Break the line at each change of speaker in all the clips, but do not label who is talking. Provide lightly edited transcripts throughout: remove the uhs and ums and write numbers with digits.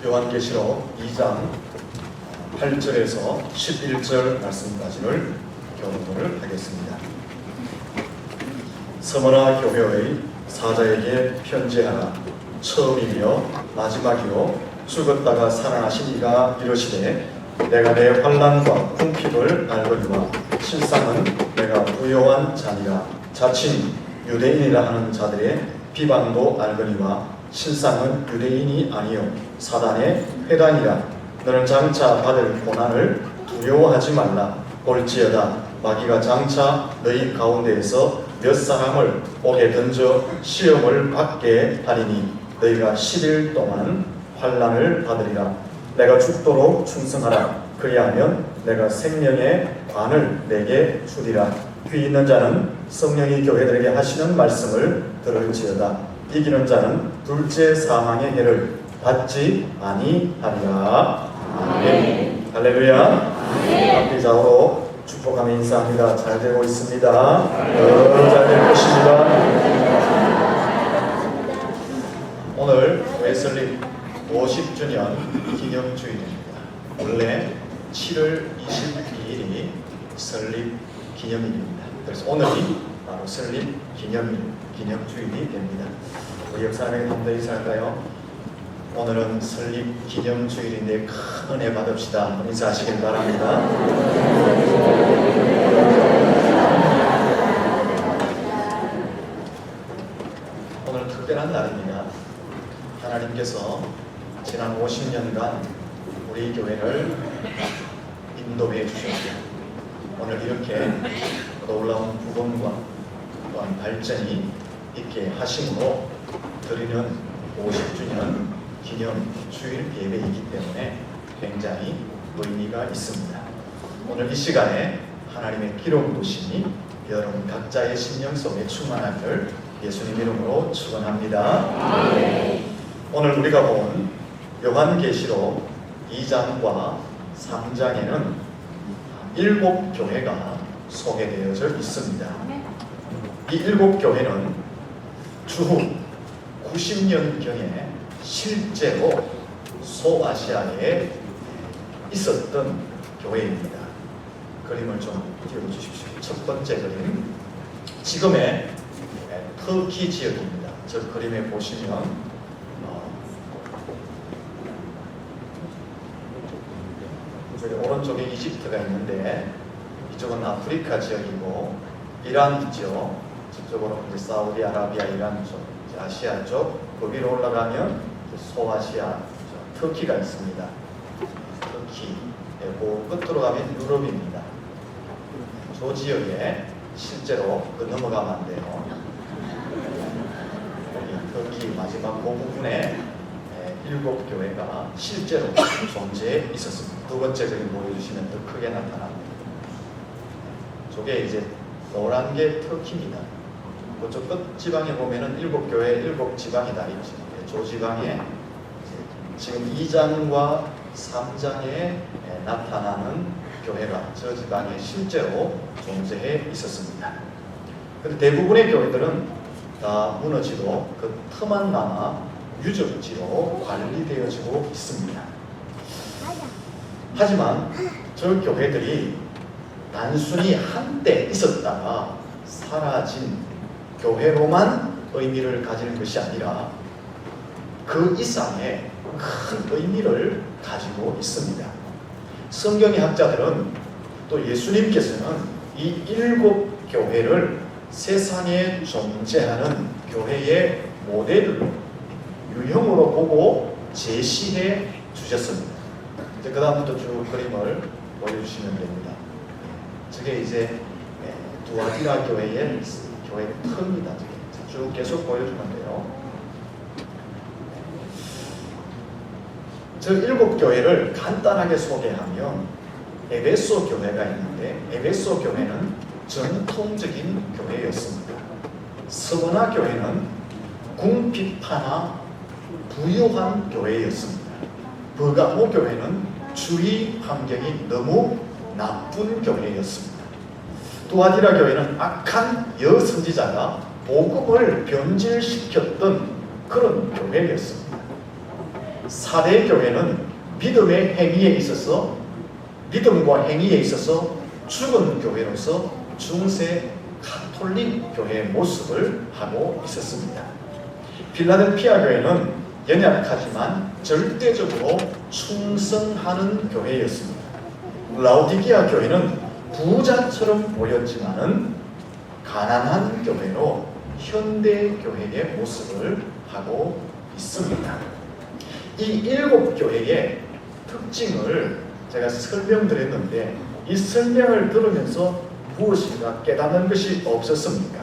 요한계시록 2장 8절에서 11절 말씀까지를 교독을 하겠습니다. 서머나 교회의 사자에게 편지하라. 처음이며 마지막이요 죽었다가 살아나신 이가 이르시되 내가 내 환난과 궁핍을 알거니와 실상은 내가 부요한 자니라. 자칭 유대인이라 하는 자들의 비방도 알거니와 실상은 유대인이 아니요 사단의 회당이라. 너는 장차 받을 고난을 두려워하지 말라. 볼지어다 마귀가 장차 너희 가운데에서 몇 사람을 옥에 던져 시험을 받게 하리니 너희가 10일 동안 환난을 받으리라. 내가 죽도록 충성하라. 그리하면 내가 생명의 관을 내게 주리라. 귀 있는 자는 성령이 교회들에게 하시는 말씀을 들을지어다. 이기는 자는 둘째 사망의 해를 받지 아니하리라. 아멘. 할렐루야. 앞뒤 좌우로 축복하며 인사합니다. 잘 되고 있습니다. 잘 될 것입니다. 오늘 웨슬리 50주년 기념주일입니다. 원래 7월 22일이 설립 기념일입니다. 그래서 오늘이 바로 설립 기념주일이 됩니다. 우리 역사하는 한번 더 인사할까요? 오늘은 설립 기념주일인데 큰 은혜 받읍시다. 인사하시길 바랍니다. 오늘 특별한 날입니다. 하나님께서 지난 50년간 우리 교회를 인도해 주셨습니다. 오늘 이렇게 놀라운 부흥과 또한 발전이 있게 하심으로 드리는 50주년 기념 주일 예배이기 때문에 굉장히 의미가 있습니다. 오늘 이 시간에 하나님의 기록 부심이 여러분 각자의 심령 속에 충만하기를 예수님 이름으로 축원합니다. 오늘 우리가 본 요한계시록 2장과 3장에는 7교회가 소개되어져 있습니다. 이 7교회는 주후 90년경에 실제로 소아시아에 있었던 교회입니다. 그림을 좀 띄워주십시오. 첫 번째 그림, 지금의 터키 지역입니다. 저 그림에 보시면 저기 오른쪽에 이집트가 있는데 이쪽은 아프리카 지역이고 이란 있죠. 저쪽으로 이제 사우디아라비아, 이란 쪽, 아시아 쪽, 그 위로 올라가면 소아시아, 터키가 있습니다. 터키, 그 끝으로 가면 유럽입니다. 저 지역에 실제로 넘어가면 안 돼요. 터키 마지막 그 부분에 7교회가 실제로 존재해 있었습니다. 두 번째 그림 보여주시면 더 크게 나타납니다. 저게 이제 노란 게 터키입니다. 그쪽 끝 지방에 보면은 7교회 7지방이 다 있죠. 저 지방에 지금 2장과 3장에 나타나는 교회가 저 지방에 실제로 존재해 있었습니다. 그런데 대부분의 교회들은 다 무너지고 그 틈만 남아 유적지로 관리되어지고 있습니다. 하지만 저 교회들이 단순히 한때 있었다가 사라진 교회로만 의미를 가지는 것이 아니라 그 이상의 큰 의미를 가지고 있습니다. 성경의 학자들은 또 예수님께서는 이 7교회를 세상에 존재하는 교회의 모델로 유형으로 보고 제시해 주셨습니다. 이제 그 다음부터 쭉 그림을 보여주시면 됩니다. 저게 이제 두아디라 교회의 교회 틈입니다. 쭉 계속 보여주면 돼요. 저 7교회를 간단하게 소개하면 에베소 교회가 있는데 에베소 교회는 전통적인 교회였습니다. 스무나 교회는 궁핍하나 부유한 교회였습니다. 버가모 교회는 주위 환경이 너무 나쁜 교회였습니다. 두아디라 교회는 악한 여선지자가 복음을 변질시켰던 그런 교회였습니다. 4대 교회는 믿음의 행위에 있어서 믿음과 행위에 있어서 죽은 교회로서 중세 가톨릭 교회의 모습을 하고 있었습니다. 필라델피아 교회는 연약하지만 절대적으로 충성하는 교회였습니다. 라오디게아 교회는 부자처럼 보였지만은 가난한 교회로 현대 교회의 모습을 하고 있습니다. 이 7교회의 특징을 제가 설명드렸는데 이 설명을 들으면서 무엇인가 깨닫는 것이 없었습니까?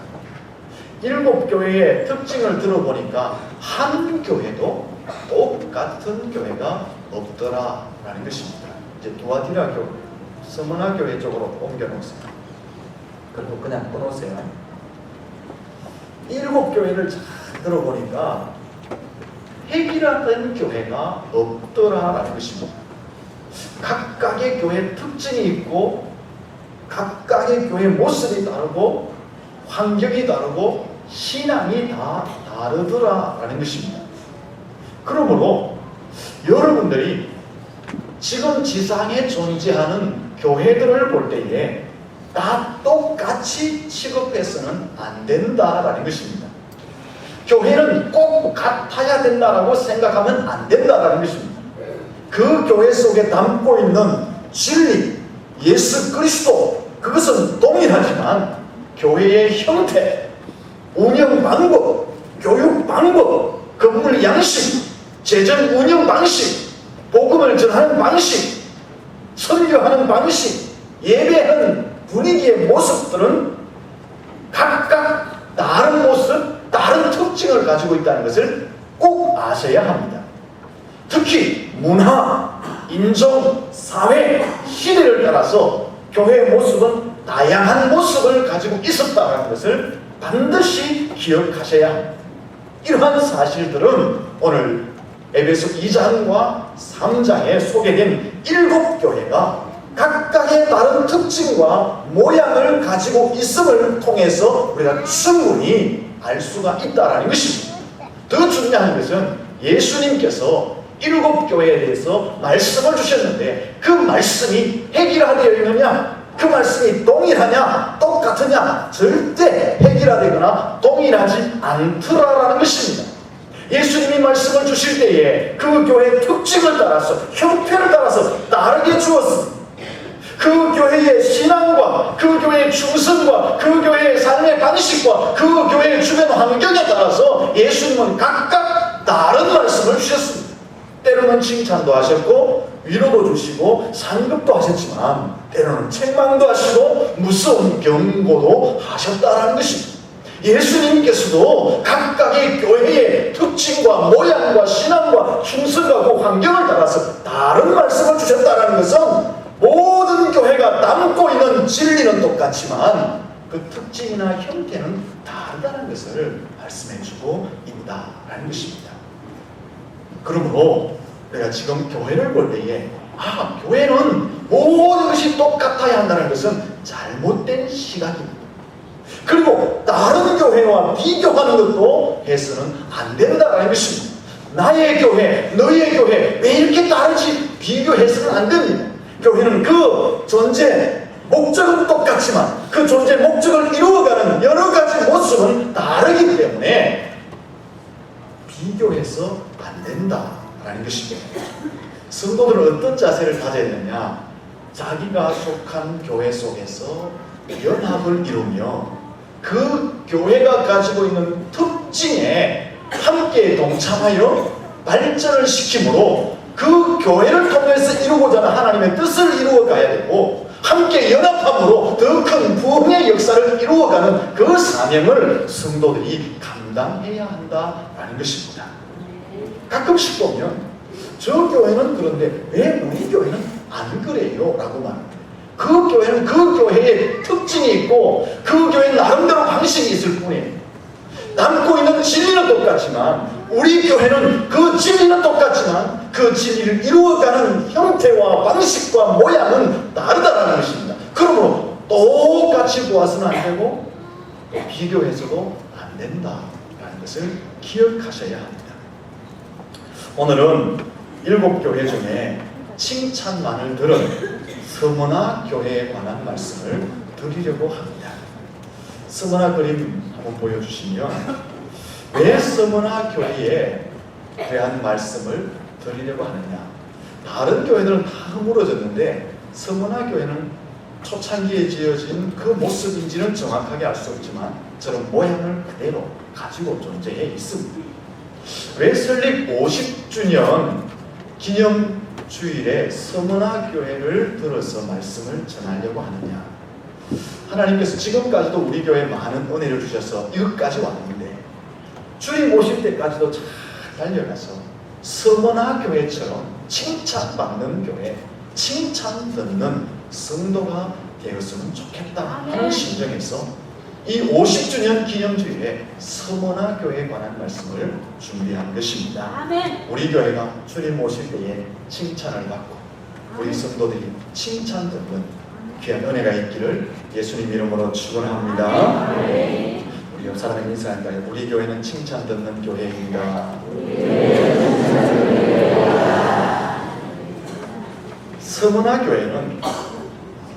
7교회의 특징을 들어보니까 한 교회도 똑같은 교회가 없더라라는 것입니다. 이제 두아티라 교회, 스무나 교회 쪽으로 옮겨놓으세요. 그리고 그냥 끊으세요. 7교회를 잘 들어보니까 핵이라는 교회가 없더라라는 것입니다. 각각의 교회 특징이 있고 각각의 교회 모습이 다르고 환경이 다르고 신앙이 다 다르더라라는 것입니다. 그러므로 여러분들이 지금 지상에 존재하는 교회들을 볼 때에 다 똑같이 취급해서는 안 된다라는 것입니다. 교회는 꼭 같아야 된다라고 생각하면 안 된다라는 것입니다. 그 교회 속에 담고 있는 진리, 예수 그리스도, 그것은 동일하지만 교회의 형태, 운영 방법, 교육 방법, 건물 양식, 재정 운영 방식, 복음을 전하는 방식, 설교하는 방식, 예배하는 분위기의 모습들은 각각 다른 모습, 다른 특징을 가지고 있다는 것을 꼭 아셔야 합니다. 특히 문화, 인종, 사회, 시대를 따라서 교회의 모습은 다양한 모습을 가지고 있었다는 것을 반드시 기억하셔야 합니다. 이러한 사실들은 오늘 에베소 2장과 3장에 소개된 7교회가 각각의 다른 특징과 모양을 가지고 있음을 통해서 우리가 충분히 알 수가 있다는 것입니다. 더 중요한 것은 예수님께서 7교회에 대해서 말씀을 주셨는데 그 말씀이 획일화되어 있느냐, 그 말씀이 동일하냐, 똑같으냐, 절대 획일화되거나 동일하지 않더라라는 것입니다. 예수님이 말씀을 주실 때에 그 교회의 특징을 따라서, 형태를 따라서 다르게 주었습니다. 그 교회의 신앙과 그 교회의 충성과 그 교회의 삶의 방식과 그 교회의 주변 환경에 따라서 예수님은 각각 다른 말씀을 주셨습니다. 때로는 칭찬도 하셨고 위로도 주시고 상급도 하셨지만 때로는 책망도 하시고 무서운 경고도 하셨다라는 것입니다. 예수님께서도 각각의 교회의 특징과 모양과 신앙과 충성과 그 환경을 따라서 다른 말씀을 주셨다는 것은 모든 교회가 담고 있는 진리는 똑같지만 그 특징이나 형태는 다르다는 것을 말씀해주고 있다라는 것입니다. 그러므로 내가 지금 교회를 볼 때에 교회는 모든 것이 똑같아야 한다는 것은 잘못된 시각입니다. 그리고 다른 교회와 비교하는 것도 해서는 안 된다는 것입니다. 나의 교회, 너의 교회 왜 이렇게 다르지? 비교해서는 안 됩니다. 교회는 그 존재 목적은 똑같지만 그 존재 목적을 이루어가는 여러 가지 모습은 다르기 때문에 비교해서 안 된다라는 것입니다. 성도들은 어떤 자세를 가져야 되느냐? 자기가 속한 교회 속에서 연합을 이루며 그 교회가 가지고 있는 특징에 함께 동참하여 발전을 시키므로 그 교회를 통해서 이루고자 하는 하나님의 뜻을 이루어가야 되고 함께 연합함으로 더 큰 부흥의 역사를 이루어가는 그 사명을 성도들이 감당해야 한다라는 것입니다. 가끔씩 보면 저 교회는 그런데 왜 우리 교회는 안 그래요? 라고 말합니다. 그 교회는 그 교회의 특징이 있고 그 교회는 나름대로 방식이 있을 뿐이에요. 담고 있는 진리는 똑같지만 우리 교회는 그 진리는 똑같지만 그 진리를 이루어가는 형태와 방식과 모양은 다르다는 것입니다. 그러므로 똑같이 보아서는 안 되고 또 비교해서도 안 된다라는 것을 기억하셔야 합니다. 오늘은 7교회 중에 칭찬만을 들은 서머나 교회에 관한 말씀을 드리려고 합니다. 서머나 그림 한번 보여주시면 왜 서머나 교회에 대한 말씀을 드리려고 하느냐. 다른 교회들은 다 허물어졌는데 서머나 교회는 초창기에 지어진 그 모습인지는 정확하게 알 수 없지만 저런 모양을 그대로 가지고 존재해 있습니다. 왜 설립 50주년 기념주일에 서머나 교회를 들어서 말씀을 전하려고 하느냐. 하나님께서 지금까지도 우리 교회에 많은 은혜를 주셔서 이것까지 왔는데 주님 오실 때까지도 잘 달려가서 서머나 교회처럼 칭찬받는 교회, 칭찬 듣는 성도가 되었으면 좋겠다 하는 심정에서 이 50주년 기념주일에 서머나 교회에 관한 말씀을 준비한 것입니다.
아멘.
우리 교회가 주님 오실 때에 칭찬을 받고 우리 성도들이 칭찬 듣는 귀한 은혜가 있기를 예수님 이름으로 축원합니다. 우리 옆 사람에게 인사할까요? 우리 교회는 칭찬 듣는 교회입니다. 서머나 교회는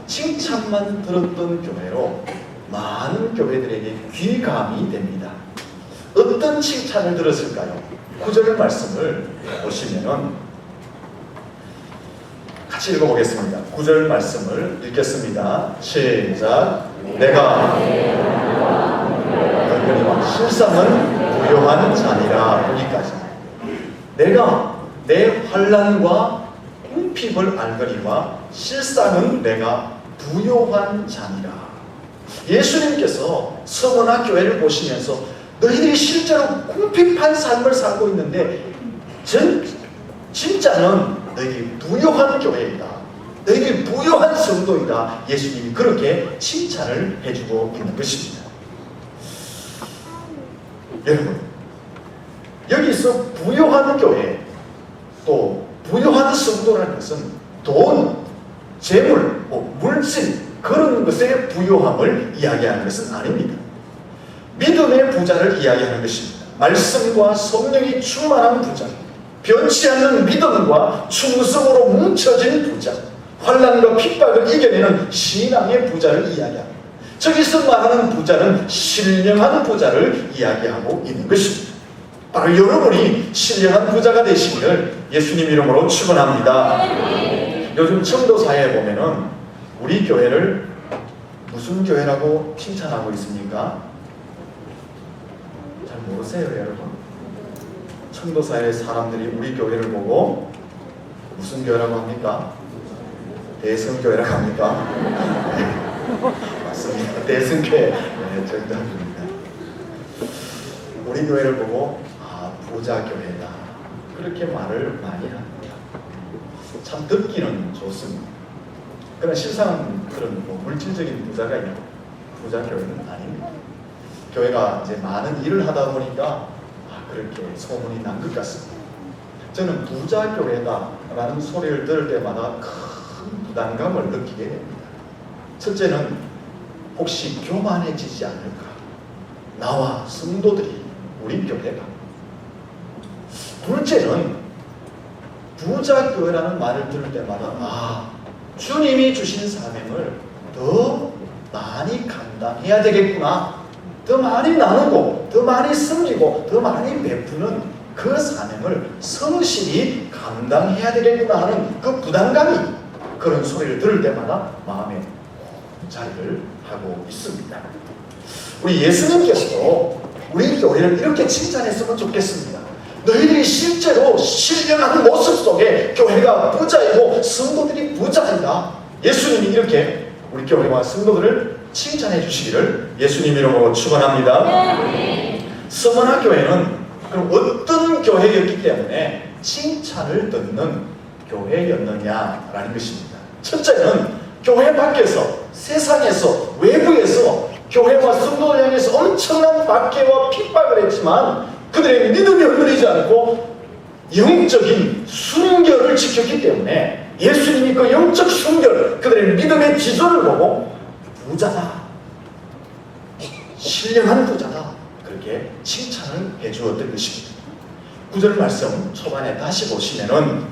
칭찬만 들었던 교회로 많은 교회들에게 귀감이 됩니다. 어떤 칭찬을 들었을까요? 구절의 말씀을 보시면은 같이 읽어보겠습니다. 9절 말씀을 읽겠습니다. 시작. 내가 너희와 실상은 부요한 자니라. 여기까지. 내가 내 환난과 궁핍을 알거니와 실상은 내가 부요한 자니라. 예수님께서 서머나 교회를 보시면서 너희들이 실제로 궁핍한 삶을 살고 있는데 진짜는 너희들이 부요한 교회이다. 너희들이 부요한 성도이다. 예수님이 그렇게 칭찬을 해주고 있는 것입니다. 여러분, 여기서 부요한 교회, 또 부요한 성도라는 것은 돈, 재물, 물질 그런 것의 부요함을 이야기하는 것은 아닙니다. 믿음의 부자를 이야기하는 것입니다. 말씀과 성령이 충만한 부자, 변치 않는 믿음과 충성으로 뭉쳐진 부자, 환난과 핍박을 이겨내는 신앙의 부자를 이야기합니다. 저기서 말하는 부자는 신령한 부자를 이야기하고 있는 것입니다. 바로 여러분이 신령한 부자가 되시기를 예수님 이름으로 축원합니다. 요즘 청도사회에 보면은 우리 교회를 무슨 교회라고 칭찬하고 있습니까? 잘 모르세요, 여러분? 청도사회 사람들이 우리 교회를 보고 무슨 교회라고 합니까? 대성교회라고 합니까? 맞습니다. 대성교회. 네, 정답입니다. 우리 교회를 보고 부자교회다. 그렇게 말을 많이 합니다. 참 듣기는 좋습니다. 그러나 실상은 그런 물질적인 부자가 있는 부자교회는 아닙니다. 교회가 이제 많은 일을 하다 보니까 그렇게 소문이 난 것 같습니다. 저는 부자교회다라는 소리를 들을 때마다 큰 부담감을 느끼게 됩니다. 첫째는 혹시 교만해지지 않을까? 나와 성도들이 우리 교회가. 둘째는 부자교회라는 말을 들을 때마다 주님이 주신 사명을 더 많이 감당해야 되겠구나. 더 많이 나누고 더 많이 섬기고 더 많이 베푸는 그 사명을 성실히 감당해야 되겠구나 하는 그 부담감이 그런 소리를 들을 때마다 마음에 자리를 하고 있습니다. 우리 예수님께서도 우리 교회를 이렇게 칭찬했으면 좋겠습니다. 너희들이 실제로 신령한 모습 속에 교회가 부자이고 성도들이 부자이다. 예수님이 이렇게 우리 교회와 성도들을 칭찬해 주시기를 예수님 이름으로 축원합니다. 서머나 교회는 그럼 어떤 교회였기 때문에 칭찬을 듣는 교회였느냐라는 것입니다. 첫째는 교회 밖에서, 세상에서, 외부에서 교회와 성도를 향해서 엄청난 박해와 핍박을 했지만 그들의 믿음이 흔들리지 않고 영적인 순결을 지켰기 때문에 예수님이 그 영적 순결, 그들의 믿음의 지존을 보고 부자다, 신령한 부자다, 그렇게 칭찬을 해주었던 것입니다. 9절 말씀 초반에 다시 보시면은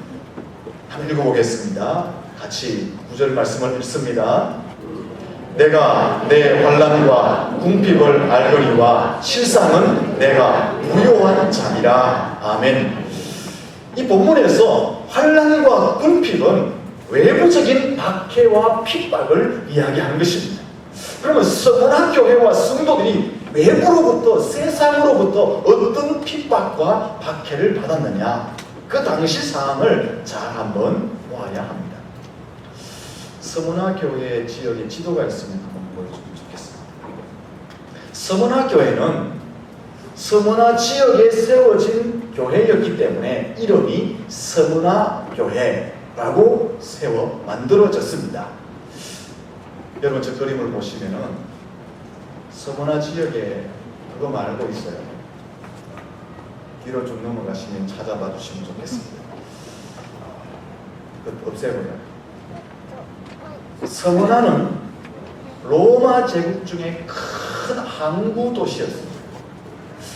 한번 읽어보겠습니다. 같이 9절 말씀을 읽습니다. 내가 내 환난과 궁핍을 알거니와 실상은 내가 무효한 자니라. 아멘. 이 본문에서 환난과 궁핍은 외부적인 박해와 핍박을 이야기하는 것입니다. 그러면 서문화 교회와 성도들이 외부로부터, 세상으로부터 어떤 핍박과 박해를 받았느냐, 그 당시 상황을 잘 한번 보아야 합니다. 서문화 교회 지역에 지도가 있으면 한번 보여주면 좋겠습니다. 서문화 교회는 서문화 지역에 세워진 교회였기 때문에 이름이 서문화 교회라고 세워 만들어졌습니다. 여러분 저 그림을 보시면은 서문화 지역에 그거 말고 있어요. 뒤로 좀 넘어가시면 찾아봐 주시면 좋겠습니다. 없애고요. 서문화는 로마 제국 중에 큰 항구 도시였습니다.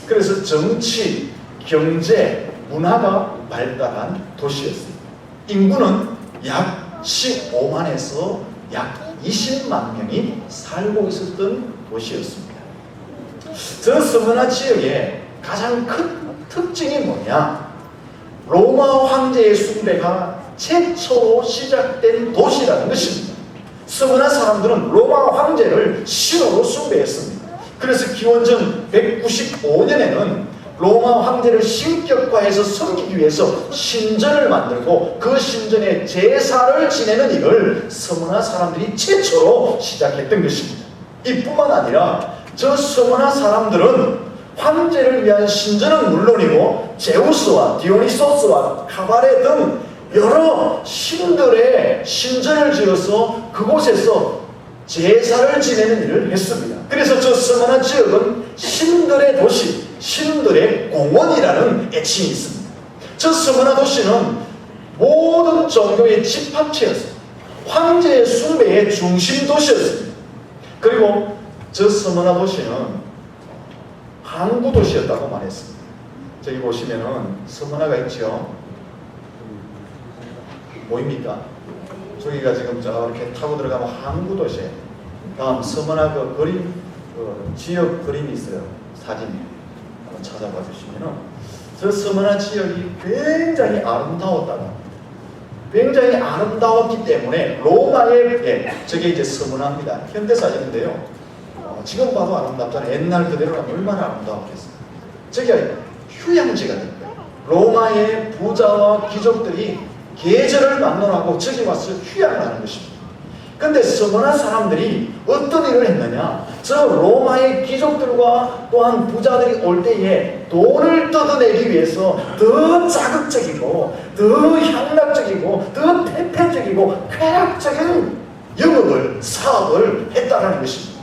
그래서 정치, 경제, 문화가 발달한 도시였습니다. 인구는 약 15만에서 약 20만 명이 살고 있었던 도시였습니다. 저 서문화 지역의 가장 큰 특징이 뭐냐? 로마 황제의 숭배가 최초로 시작된 도시라는 것입니다. 서문화 사람들은 로마 황제를 신으로 숭배했습니다. 그래서 기원전 195년에는 로마 황제를 신격화해서 섬기기 위해서 신전을 만들고 그 신전에 제사를 지내는 일을 서문화 사람들이 최초로 시작했던 것입니다. 이뿐만 아니라 저 서문화 사람들은 황제를 위한 신전은 물론이고 제우스와 디오니소스와 카바레 등 여러 신들의 신전을 지어서 그곳에서 제사를 지내는 일을 했습니다. 그래서 저 서문화 지역은 신들의 도시, 신들의 공원이라는 애칭이 있습니다. 저 서문화 도시는 모든 종교의 집합체였습니다. 황제의 숭배의 중심 도시였습니다. 그리고 저 서문화 도시는 항구 도시였다고 말했습니다. 저기 보시면은 서문화가 있죠. 보입니까? 저기가 지금 저렇게 타고 들어가면 항구 도시예요. 다음 서문화 그 그림, 지역 그림이 있어요. 사진에 한번 찾아봐 주시면은 저 서문화 지역이 굉장히 아름다웠기 때문에 로마의 저게 이제 서문화입니다. 현대 사진인데요. 지금 봐도 아름답잖아요. 옛날 그대로라면 얼마나 아름다웠겠어요. 저기가 휴양지가 된 거예요. 로마의 부자와 귀족들이 계절을 막론하고 저기 와서 휴양을 하는 것입니다. 근데 서문화 사람들이 어떤 일을 했느냐? 저 로마의 귀족들과 또한 부자들이 올 때에 돈을 뜯어내기 위해서 더 자극적이고 더 향락적이고 더 태폐적이고 쾌락적인 영업을, 사업을 했다는 것입니다.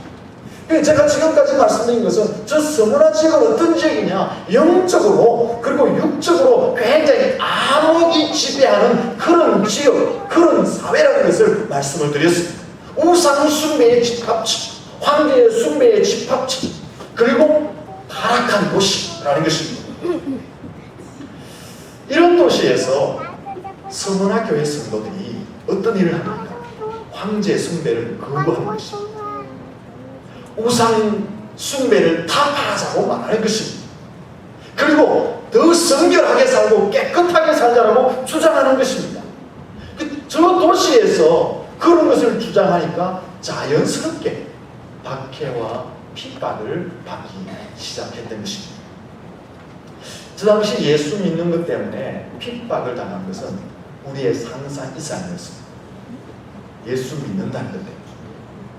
제가 지금까지 말씀드린 것은 저 서문화 지역은 어떤 지역이냐? 영적으로 그리고 육적으로 굉장히 암흑이 지배하는 그런 지역, 그런 사회라는 것을 말씀을 드렸습니다. 우상 숭배의 집합지, 황제의 숭배의 집합지, 그리고 타락한 도시라는 것입니다. 이런 도시에서 서문화 교회 성도들이 어떤 일을 합니까? 황제 숭배를 거부하는 것입니다. 우상 숭배를 타파하자고 말하는 것입니다. 그리고 더 성결하게 살고 깨끗하게 살자라고 주장하는 것입니다. 저 도시에서 그런 것을 주장하니까 자연스럽게 박해와 핍박을 받기 시작했던 것입니다. 저 당시 예수 믿는 것 때문에 핍박을 당한 것은 우리의 상상 이상이었습니다. 예수 믿는다는 것 때문에,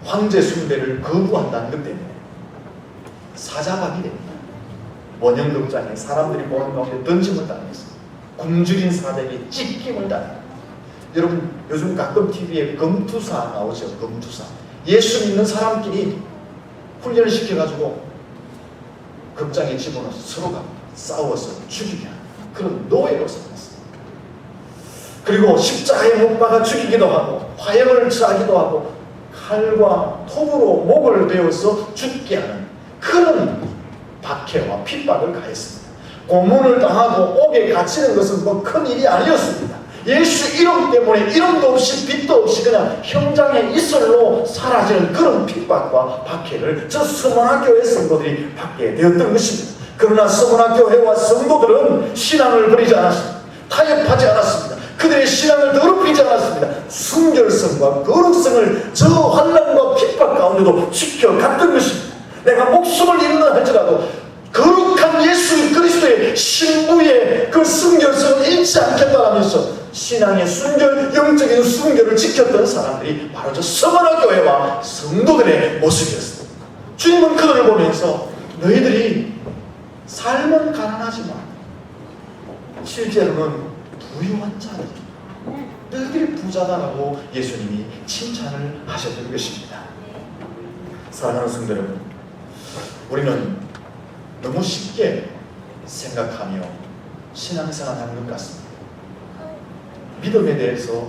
황제 숭배를 거부한다는 것 때문에 사자박이 됩니다. 원형극장에 사람들이 보는 가운데 던짐을 당했습니다. 굶주린 사자에게 찢김을 당합니다. 여러분 요즘 가끔 TV에 검투사 나오죠. 검투사. 예수 믿는 사람끼리 훈련을 시켜가지고 극장에 집어넣어서 서로가 싸워서 죽이게 하는 그런 노예로 살았습니다. 그리고 십자가에 못 박아 죽이기도 하고 화형을 처하기도 하고 칼과 톱으로 목을 베어서 죽게 하는 그런 박해와 핍박을 가했습니다. 고문을 당하고 옥에 갇히는 것은 뭐 큰 일이 아니었습니다. 예수 이름 때문에 이름도 없이 빛도 없이 그냥 형장의 이슬로 사라지는 그런 핍박과 박해를 저 서문학교의 성도들이 받게 되었던 것입니다. 그러나 서문학교회와 성도들은 신앙을 버리지 않았습니다. 타협하지 않았습니다. 그들의 신앙을 더럽히지 않았습니다. 순결성과 거룩성을 저 환난과 핍박 가운데도 지켜갔던 것입니다. 내가 목숨을 잃는다 할지라도 거룩한 예수 그리스도의 신부의 그 순결성을 잃지 않겠다라면서 신앙의 순결, 영적인 순결을 지켰던 사람들이 바로 저 서문학교회와 성도들의 모습이었습니다. 주님은 그들을 보면서 너희들이 삶은 가난하지만 실제로는 부유한 자들, 너희들이 부자다라고 예수님이 칭찬을 하셨던 것입니다. 사랑하는 성도 여러분, 우리는 너무 쉽게 생각하며 신앙생활하는 것 같습니다. 믿음에 대해서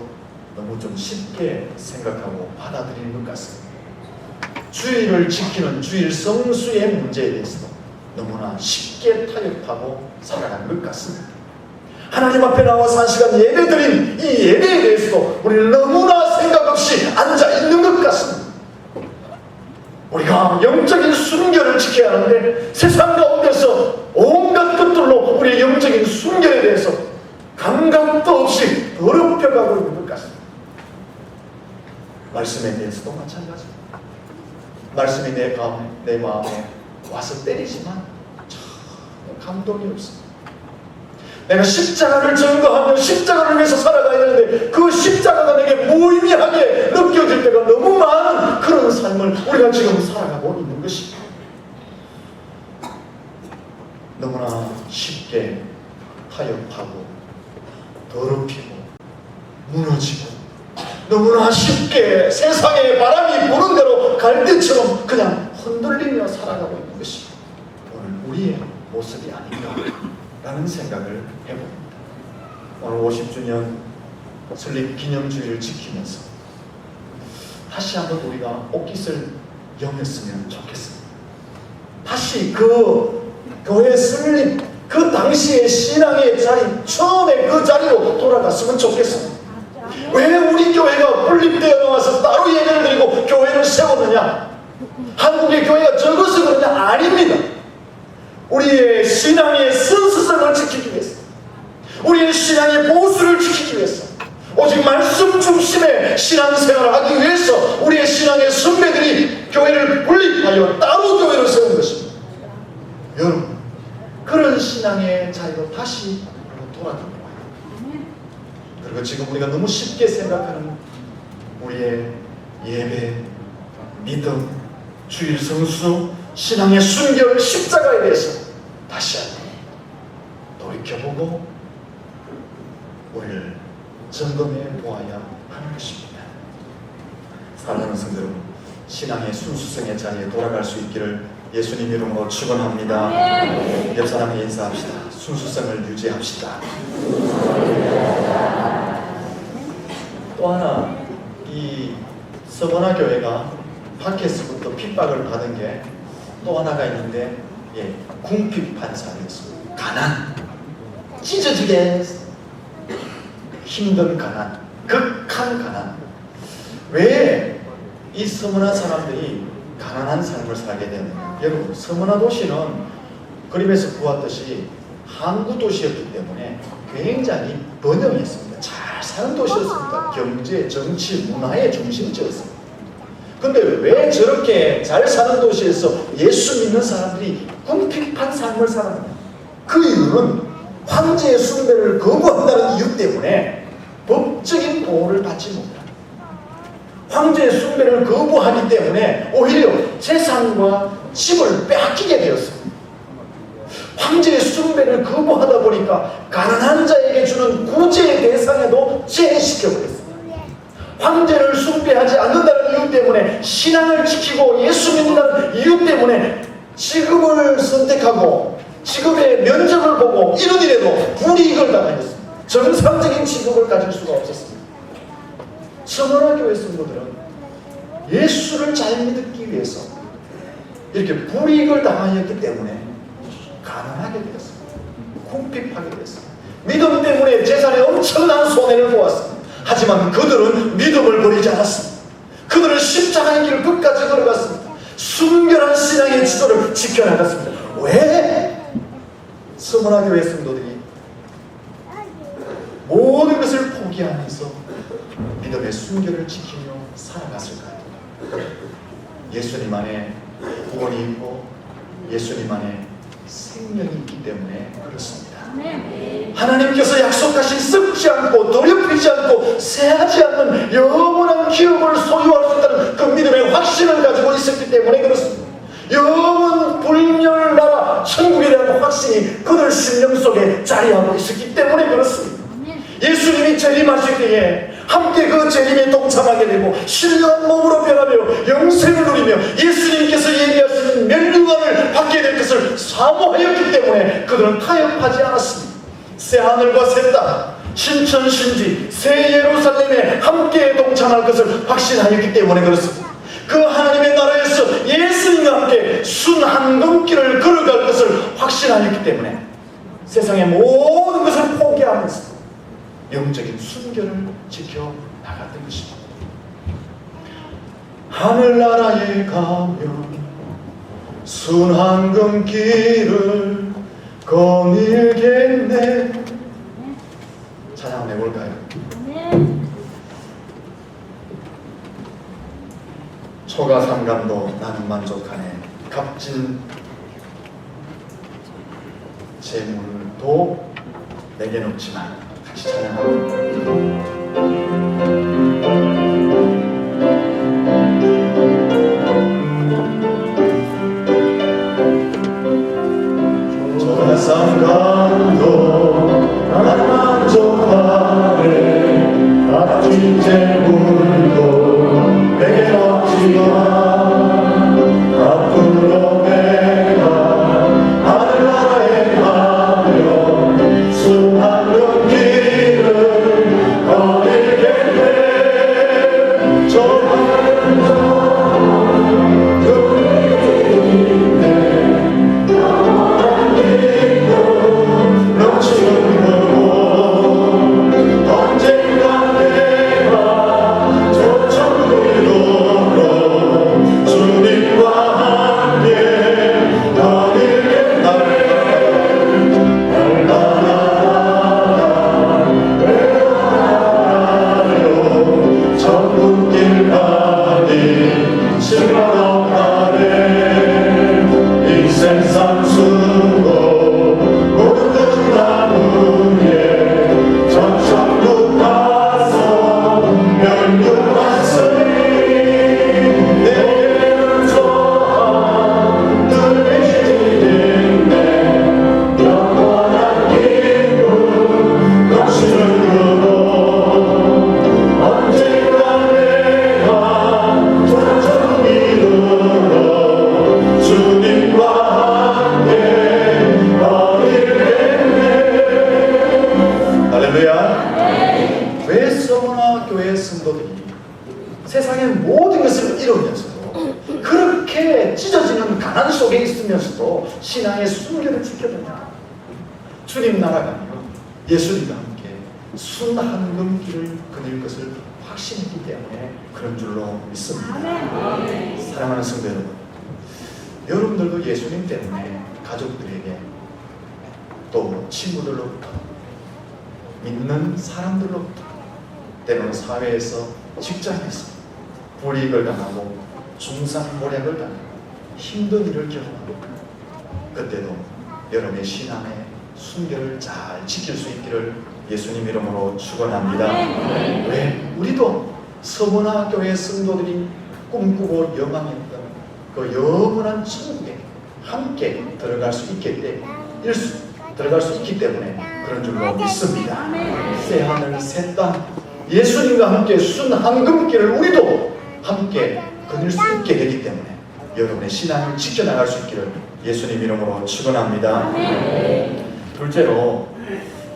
너무 좀 쉽게 생각하고 받아들이는 것 같습니다. 주일을 지키는 주일 성수의 문제에 대해서 너무나 쉽게 타협하고 살아가는 것 같습니다. 하나님 앞에 나와서 한 시간 예배드린 이 예배에 대해서도 우리는 너무나 생각 없이 앉아있는 것 같습니다. 우리가 영적인 순결을 지켜야 하는데 세상 가운데서 온갖 것들로 우리의 영적인 순결에 대해서 감각도 없이 더럽혀가고 있는 것 같습니다. 말씀에 대해서도 마찬가지입니다. 말씀이 내 마음에 와서 때리지만 전혀 감동이 없습니다. 내가 십자가를 증거하며 십자가를 위해서 살아가야 되는데 그 십자가가 내게 무의미하게 느껴질 때가 너무 많은 그런 삶을 우리가 지금 살아가고 있는 것입니다. 너무나 쉽게 타협하고 더럽히고 무너지고 너무나 쉽게 세상의 바람이 부는 대로 갈대처럼 그냥 흔들리며 살아가고 있는 것이 오늘 우리의 모습이 아닌가라는 생각을 해봅니다. 오늘 50주년 설립 기념주의를 지키면서 다시 한번 우리가 옷깃을 여몄으면 좋겠습니다. 다시 그 교회 설립 그 당시의 신앙의 자리, 처음에 그 자리로 돌아갔으면 좋겠습니다. 왜 우리 교회가 분립되어 나와서 따로 예배를 드리고 교회를 세웠느냐? 한국의 교회가 적어서 그러냐? 아닙니다. 우리의 신앙의 순수성을 지키기 위해서, 우리의 신앙의 보수를 지키기 위해서, 오직 말씀 중심의 신앙생활을 하기 위해서 우리의 신앙의 선배들이 교회를 분립하여 따로 교회를 세운 것입니다. 여러분, 그런 신앙의 자리로 다시 돌아갑니다. 그리고 지금 우리가 너무 쉽게 생각하는 우리의 예배, 믿음, 주일 성수, 신앙의 순결, 십자가에 대해서 다시 한번 돌이켜보고 우리를 점검해 보아야 하는 것입니다. 사랑하는 성도 여러분, 신앙의 순수성의 자리에 돌아갈 수 있기를 예수님 이름으로 축원합니다. 옆 사람에 인사합시다. 순수성을 유지합시다. 또 하나, 이 서머나 교회가 밖에서부터 핍박을 받은 게 또 하나가 있는데, 궁핍 반사였습니다. 가난, 찢어지게 힘든 가난, 극한 가난. 왜 이 서머나 사람들이 가난한 삶을 살게 되느냐? 여러분, 서머나 도시는 그림에서 보았듯이 항구 도시였기 때문에 굉장히 번영했습니다. 잘 사는 도시였습니다. 경제, 정치, 문화의 중심지였습니다. 근데 왜 저렇게 잘 사는 도시에서 예수 믿는 사람들이 궁핍한 삶을 살았느냐? 그 이유는 황제의 숭배를 거부한다는 이유 때문에 법적인 보호를 받지 못합니다. 황제의 숭배를 거부하기 때문에 오히려 재산과 집을 빼앗기게 되었습니다. 황제의 숭배를 거부하다 보니까 가난한 자에게 주는 구제의 대상에도 제외시켜버렸습니다. 황제를 숭배하지 않는다는 이유 때문에, 신앙을 지키고 예수 믿는다는 이유 때문에 직업을 선택하고 직업의 면접을 보고 이런 일에도 불이익을 당하였습니다. 정상적인 직업을 가질 수가 없었습니다. 서머나 교회 성도들은 예수를 잘 믿기 위해서 이렇게 불이익을 당하였기 때문에 가난하게 되었습니다. 궁핍하게 되었습니다. 믿음 때문에 재산에 엄청난 손해를 보았습니다. 하지만 그들은 믿음을 버리지 않았습니다. 그들은 십자가의 길을 끝까지 걸어갔습니다. 순결한 신앙의 지도를 지켜나갔습니다. 왜? 서문화 교회 성도들이 모든 것을 포기하면서 믿음의 순결을 지키며 살아갔을까요? 예수님 안에 구원이 있고 예수님 안에 생명이 있기 때문에 그렇습니다. 하나님께서 약속하신 썩지 않고 더럽히지 않고 새하지 않는 영원한 기업을 소유할 수 있다는 그 믿음의 확신을 가지고 있었기 때문에 그렇습니다. 영원 불멸 나라 천국에 대한 확신이 그들 심령 속에 자리하고 있었기 때문에 그렇습니다. 예수님이 재림하실 때에 함께 그 재림에 동참하게 되고 신령한 몸으로 변하며 영생을 누리며 예수님께서 예비하신 면류관을 받게 될 것을 사모하였기 때문에 그들은 타협하지 않았습니다. 새하늘과 새 땅, 신천신지, 새 예루살렘에 함께 동참할 것을 확신하였기 때문에 그렇습니다. 그 하나님의 나라에서 예수님과 함께 순한금길을 걸어갈 것을 확신하였기 때문에 세상의 모든 것을 포기하면서 영적인 순결을 지켜 나갔던 것입니다. 하늘나라에 가면 순한금길을 거닐겠네. 찬양 한번 해볼까요? 초가 삼간도 나는 만족하네. 값진 재물도 내게 없지만 같이 찬양하고 초가 삼간도 나는 만족하네. 값진 재물도 내게 없지만 앞으로 내가 하늘나라에 가면 순한금길을 거닐겠네. 저 하늘은 금이네. 영원한 기쁨 넘치는 그곳 언젠가 내가 저 천국으로 주님과 함께 거닐겠네. 천국길 가니 실망 없다네. 인생 산수고 모든 끝난 후에 전 천국 가서 면류하으니 내게는 저 하늘이 있네. 영원한 기쁨 넘치는 그곳 언젠가 내가 저 천국 이루러 주님과 함께 거닐겠네. 할렐루야. 왜 서문화 교회 성도들이 세상의 모든 것을 이루면서도 그렇게 찢어지는 가난 속에 있으면서도 신앙의 순결을 지켜느냐? 주님 나라가며 예수님과 함께 순한금길을 거닐 것을 확신했기 때문에 그런 줄로 믿습니다. 사랑하는 성도 여러분, 여러분들도 예수님 때문에 가족들에게 또 친구들로부터 믿는 사람들로부터 때로는 사회에서 직장에서 불이익을 당하고 중상모략을 당하고 힘든 일을 경험하고 그때도 여러분의 신앙의 순결을 잘 지킬 수 있기를 예수님 이름으로 축원합니다. 왜? 우리도 서문화 교회 성도들이 꿈꾸고 영망했던 그 영원한 천국에 함께 들어갈 수 있기 때문에 그런 줄로 믿습니다. 새 하늘 새 땅 예수님과 함께 순한금길을 우리도 함께 거닐 수 있게 되기 때문에 여러분의 신앙을 지켜나갈 수 있기를 예수님 이름으로 축원합니다. 둘째로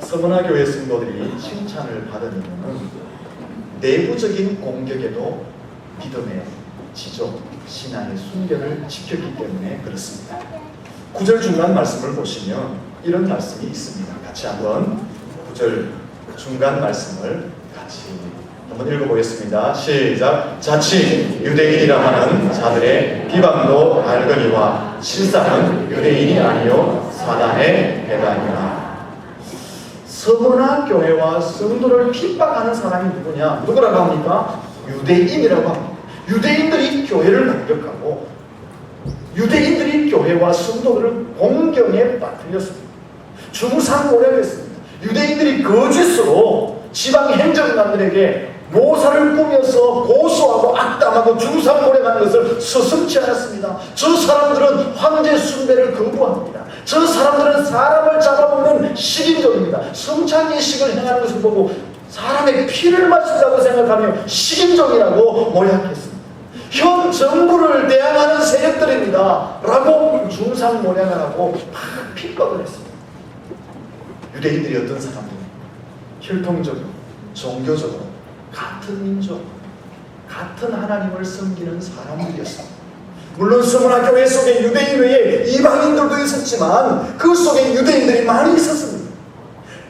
서문화 교회 성도들이 칭찬을 받은 이유는 내부적인 공격에도 믿음의 지조, 신앙의 순결을 지켰기 때문에 그렇습니다. 9절 중간 말씀을 보시면 이런 말씀이 있습니다. 같이 한번 9절 중간 말씀을 같이 한번 읽어보겠습니다. 시작. 자칫 유대인이라 하는 자들의 비방도 알거니와 실상은 유대인이 아니요 사단의 배단이라. 서머나 교회와 성도를 핍박하는 사람이 누구냐? 누구라고 합니까? 유대인이라고 합니다. 유대인들이 교회를 공격하고 유대인들이 교회와 성도들을 공경에 빠뜨렸습니다. 중상모략했습니다. 유대인들이 거짓으로 지방 행정관들에게 모사를 꾸며서 고소하고 악담하고 중상모략하는 것을 서슴지 않았습니다. 저 사람들은 황제 숭배를 거부합니다. 저 사람들은 사람을 잡아먹는 식인종입니다. 성찬예식을 행하는 것을 보고 사람의 피를 마신다고 생각하며 식인종이라고 모략했습니다. 현 정부를 대항하는 세력들입니다 라고 중상모략을 하고 막 핍박을 했습니다. 유대인들이 어떤 사람들입니까? 혈통적으로, 종교적으로 같은 민족, 같은 하나님을 섬기는 사람들이었습니다. 물론 서머나 교회 속에 유대인 외에 이방인들도 있었지만 그 속에 유대인들이 많이 있었습니다.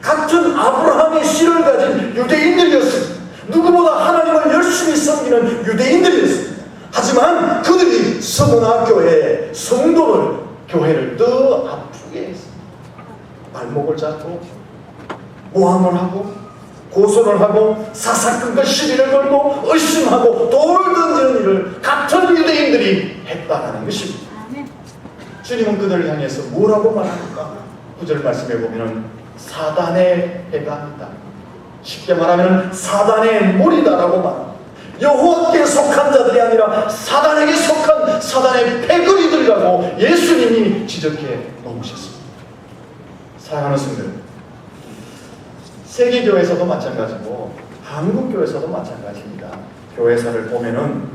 같은 아브라함의 씨를 가진 유대인들이었습니다. 누구보다 하나님을 열심히 섬기는 유대인들이었습니다. 하지만 그들이 서머나 교회의 성도를, 교회를 더 아프게 했습니다. 발목을 잡고 모함을 하고 고소를 하고 사사건건 시비를 걸고 의심하고 돌 던지는 일을 같은 유대인들이 했다는 것입니다. 주님은 그들을 향해서 뭐라고 말합니까? 9절 말씀에 보면 사단의 해당이다. 쉽게 말하면 사단의 무리다라고 말합니다. 여호와께 속한 자들이 아니라 사단에게 속한 사단의 패거리들이라고 예수님이 지적해 놓으셨습니다. 사랑하는 성도들, 세계교회에서도 마찬가지고 한국교회에서도 마찬가지입니다. 교회사를 보면은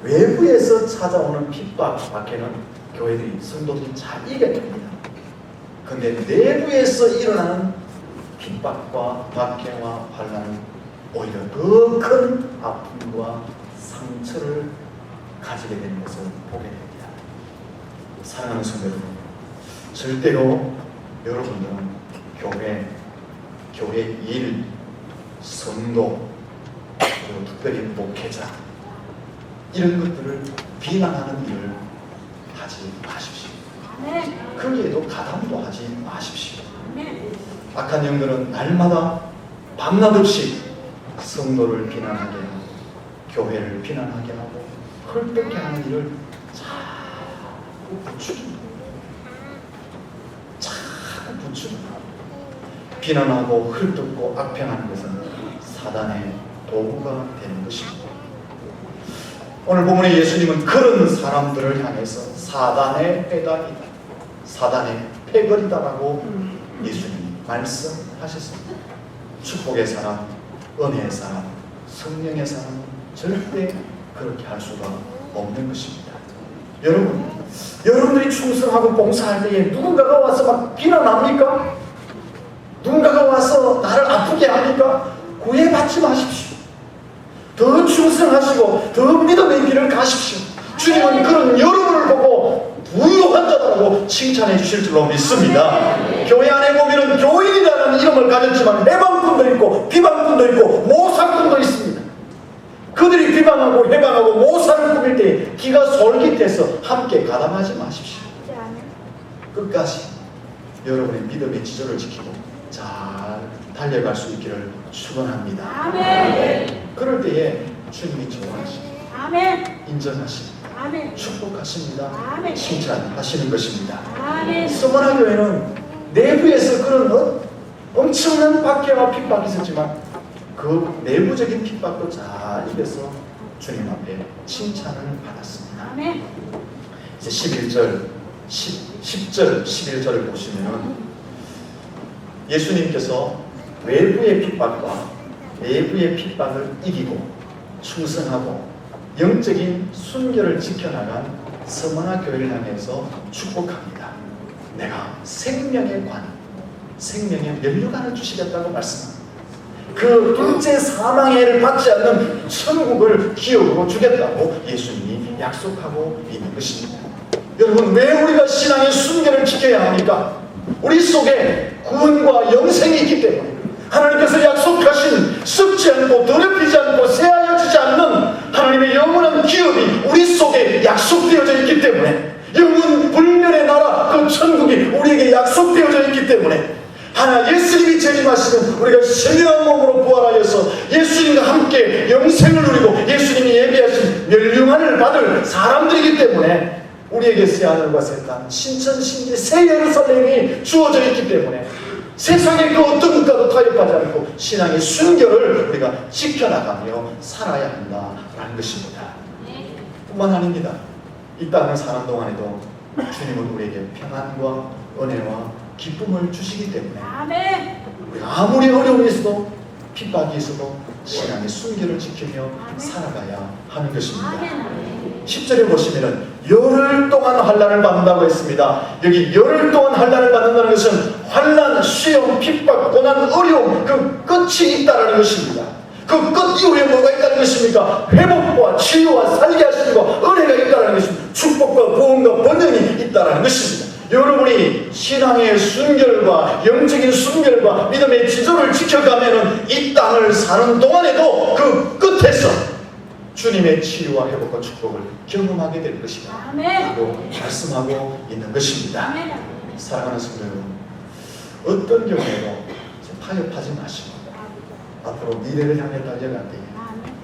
외부에서 찾아오는 핍박 밖에는 교회들이, 성도들이 잘 이겨냅니다. 그런데 내부에서 일어나는 핍박과 박해와 환난은 오히려 더 큰 아픔과 상처를 가지게 되는 것을 보게 됩니다. 사랑하는 성도들, 절대로 여러분들은 교회 일, 성도, 그리고 특별히 목회자 이런 것들을 비난하는 일을 하지 마십시오. 거기에도 가담도 하지 마십시오. 악한 영들은 날마다 밤낮 없이 성도를 비난하게 하고 교회를 비난하게 하고 헐뜯게 하는 일을 자꾸 부추깁니다. 자꾸 부추깁니다. 비난하고 헐뜯고 악평하는 것은 사단의 도구가 되는 것입니다. 오늘 본문의 예수님은 그런 사람들을 향해서 사단의 회당이다, 사단의 패거리다라고 예수님이 말씀하셨습니다. 축복의 사람, 은혜의 사람, 성령의 사람은 절대 그렇게 할 수가 없는 것입니다. 여러분들이 충성하고 봉사할 때에 누군가가 와서 막 비난합니까? 누군가가 와서 나를 아프게 합니까? 구애받지 마십시오. 더 충성하시고 더 믿음의 길을 가십시오. 주님은 그런 여러분을 보고 부유한 자라고 칭찬해 주실 줄로 믿습니다. 교회 안에 보면 교인이라는 이름을 가졌지만 해방꾼도 있고 비방꾼도 있고 모사꾼도 있습니다. 그들이 비방하고 해방하고 모사를 꾸밀 때 기가 솔깃해서 함께 가담하지 마십시오. 끝까지 여러분의 믿음의 지조를 지키고 잘 달려갈 수 있기를 축원합니다. 아멘. 그럴 때에 주님이 좋아하시고 인정하시고 축복하십니다. 아멘. 칭찬하시는 것입니다. 서머나 교회는 내부에서 그런 엄청난 박해와 핍박이 있었지만 그 내부적인 핍박도 잘 이겨서 주님 앞에 칭찬을 받았습니다. 아멘. 이제 11절, 10절, 11절을 보시면은 예수님께서 외부의 핍박과 내부의 핍박을 이기고 충성하고 영적인 순결을 지켜나간 서머나 교회를 향해서 축복합니다. 내가 생명의 관, 생명의 면류관을 주시겠다고 말씀합니다. 그 둘째 사망의 해를 받지 않는 천국을 기업으로 주겠다고 예수님이 약속하고 있는 것입니다. 여러분, 왜 우리가 신앙의 순결을 지켜야 합니까? 우리 속에 구원과 영생이 있기 때문에 하나님께서 약속하신 썩지 않고 더럽히지 않고 새하여지지 않는 하나님의 영원한 기업이 우리 속에 약속되어져 있기 때문에 영원 불멸의 나라 그 천국이 우리에게 약속되어져 있기 때문에 하나 예수님이 재림하시면 우리가 신령한 몸으로 부활하여서 예수님과 함께 영생을 누리고 예수님이 예비하신 멸류관을 받을 사람들이기 때문에 우리에게 새 하늘과 새 땅 신천신기 새 예루살렘이 주어져 있기 때문에 세상의 그 어떤 것과도 타협하지 않고 신앙의 순결을 우리가 지켜나가며 살아야 한다라는 것입니다. 뿐만 아닙니다. 이 땅을 사는 동안에도 주님은 우리에게 평안과 은혜와 기쁨을 주시기 때문에 우리가 아무리 어려움이 있어도 핍박이 있어도 신앙의 순결을 지키며 살아가야 하는 것입니다. 10절에 보시면은 열흘 동안 환난을 받는다고 했습니다. 여기 열흘 동안 환난을 받는다는 것은 환난, 시험, 핍박, 고난, 어려움 그 끝이 있다는 것입니다. 그 끝 이후에 뭐가 있다는 것입니까? 회복과 치유와 살게 하심과 은혜가 있다는 것입니다. 축복과 보험과 번영이 있다는 것입니다. 여러분이 신앙의 순결과 영적인 순결과 믿음의 지조를 지켜가면은 이 땅을 사는 동안에도 그 끝에서 주님의 치유와 회복과 축복을 경험하게 될 것이다 라고 말씀하고 있는 것입니다. 사랑하는 성도 여러분, 어떤 경우에도 타협하지 마시고 앞으로 미래를 향해 달려갈 때에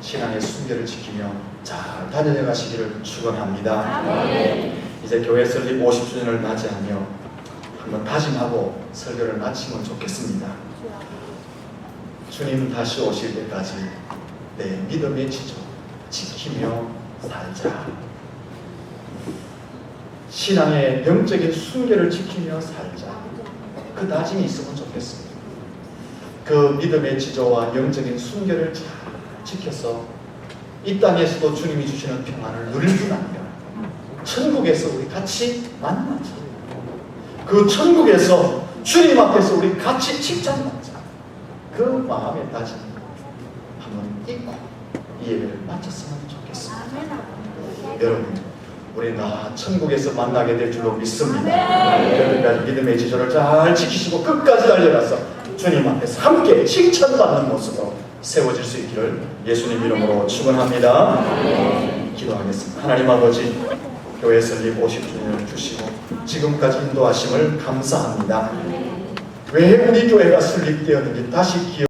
신앙의 순결을 지키며 잘 다녀 가시기를 축원합니다. 이제 교회 설립 50주년을 맞이하며 한번 다짐하고 설교를 마치면 좋겠습니다. 주님 다시 오실 때까지 내 믿음의 지조 지키며 살자. 신앙의 영적인 순결을 지키며 살자. 그 다짐이 있으면 좋겠습니다. 그 믿음의 지조와 영적인 순결을 잘 지켜서 이 땅에서도 주님이 주시는 평안을 누릴 뿐 아니라 천국에서 우리 같이 만나자. 그 천국에서 주님 앞에서 우리 같이 칭찬받자. 그 마음의 다짐 한번 잊고 이 예배를 마쳤으면 좋겠습니다. 여러분, 우리 다 천국에서 만나게 될 줄로 믿습니다. 여기까지 믿음의 지조를 잘 지키시고 끝까지 달려가서 주님 앞에서 함께 칭찬받는 모습으로 세워질 수 있기를 예수님 이름으로 축원합니다. 기도하겠습니다. 하나님 아버지, 교회 설립 50주년을 주시고 지금까지 인도하심을 감사합니다. 왜 우리 교회가 설립되었는지 다시 기억